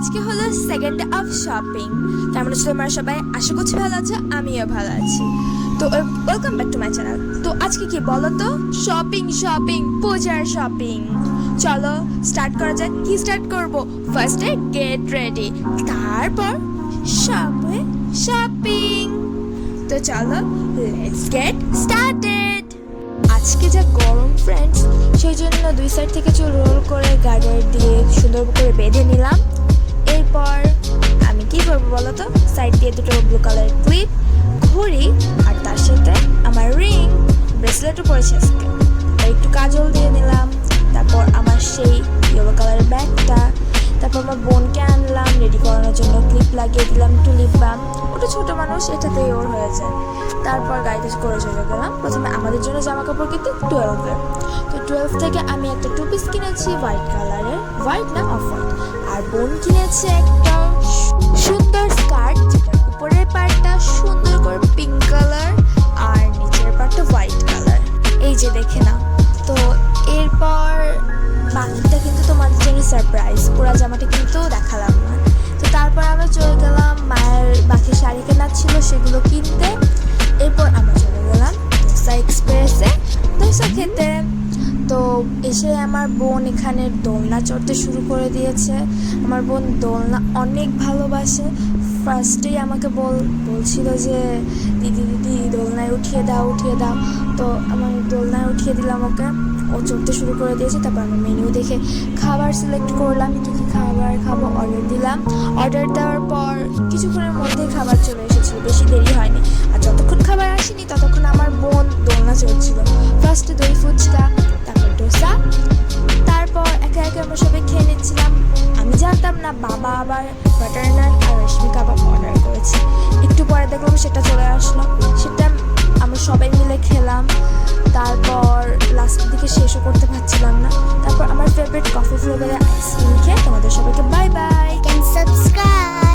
আজকে হলো second day of shopping. কেমন আছো তোমরা সবাই? আশা করছি ভালো আছো, আমিও ভালো আছি। তো welcome back to my channel. তো আজকে কি বলো তো? শপিং পূজার শপিং। চলো স্টার্ট করা যাক। কি স্টার্ট করব? ফার্স্টে গেট রেডি, তারপর শপিং। তো চলো লেটস গেট স্টার্টেড। আজকে যা গরম ফ্রেন্ডস, সেই জন্য দুই সাইড থেকে চুল রোল করে গার্ডার দিয়ে সুন্দর করে বেঁধে নিলাম। এরপর আমি কি করবো বলো তো? সাইড দিয়ে দুটো ব্লু কালারের ক্লিপ, ঘড়ি, আর তার সাথে আমার রিং ব্রেসলেটও পরেছি আজকে। আর একটু কাজল দিয়ে নিলাম। তারপর আমার সেই ইয়েলো কালারের ব্যাগটা, তারপর আমার বোনকে আনলাম রেডি করানোর জন্য, ক্লিপ লাগিয়ে দিলাম, একটু লিপ বাম। ওটা ছোটো মানুষ, এটাতেই ওর হয়েছে। তারপর গাড়িতে করে চলে গেলাম। প্রথমে আমাদের জন্য জামা কাপড় কিনতে 12-এর। তো 12 থেকে আমি একটা টু পিস কিনেছি হোয়াইট কালারের, হোয়াইট না অফ হোয়াইট। আর বোন কিনেছে একটা সুন্দর স্কার্ট, যেটার উপরের পার্টটা সুন্দর করে পিঙ্ক কালার আর নিচের পার্টটা হোয়াইট কালার। এই যে দেখে নাও। তো এরপর বাকিটা কিন্তু তোমাদের জন্য সারপ্রাইজ, পুরা জামাটা কিন্তু দেখালাম না। তো তারপর আমরা চলে গেলাম মায়ের বাকি শাড়ি কেনার ছিল সেগুলো কিনতে। এরপর আমরা চলে গেলাম দোসা এক্সপ্রেসে দোসা খেতে। তো এসে আমার বোন এখানে দোলনা চড়তে শুরু করে দিয়েছে। আমার বোন দোলনা অনেক ভালোবাসে। ফার্স্টেই আমাকে বলছিল যে দিদি দোলনায় উঠিয়ে দাও। তো আমার দোলনায় উঠিয়ে দিলাম ওকে, ও চড়তে শুরু করে দিয়েছে। তারপর আমি মেনু দেখে খাবার সিলেক্ট করলাম, কী খাবার খাবো অর্ডার দিলাম। অর্ডার দেওয়ার পর কিছুক্ষণের মধ্যেই খাবার চলে এসেছিল, বেশি দেরি হয়নি। আর যতক্ষণ খাবার আসেনি ততক্ষণ আমার বোন দোলনা চড়ছিল। ফার্স্টে দই ফুচকা, তারপর ডোসা, তারপর একে একে আমরা সবাই খেয়ে নিচ্ছিলাম। আমি জানতাম না বাবা আবার বাটার নান আর রেশমি কাবাব অর্ডার করেছে। একটু পরে দেখলাম সেটা চলে আসলো, সেটা আমরা সবাই মিলে খেলাম। তারপর লাস্টের দিকে শেষও করতে পারছিলাম না। তারপর আমার ফেভারিট কফি ফ্লেভারের আইসক্রিম খেয়ে তোমাদের সবাইকে বাই বাই। Can subscribe.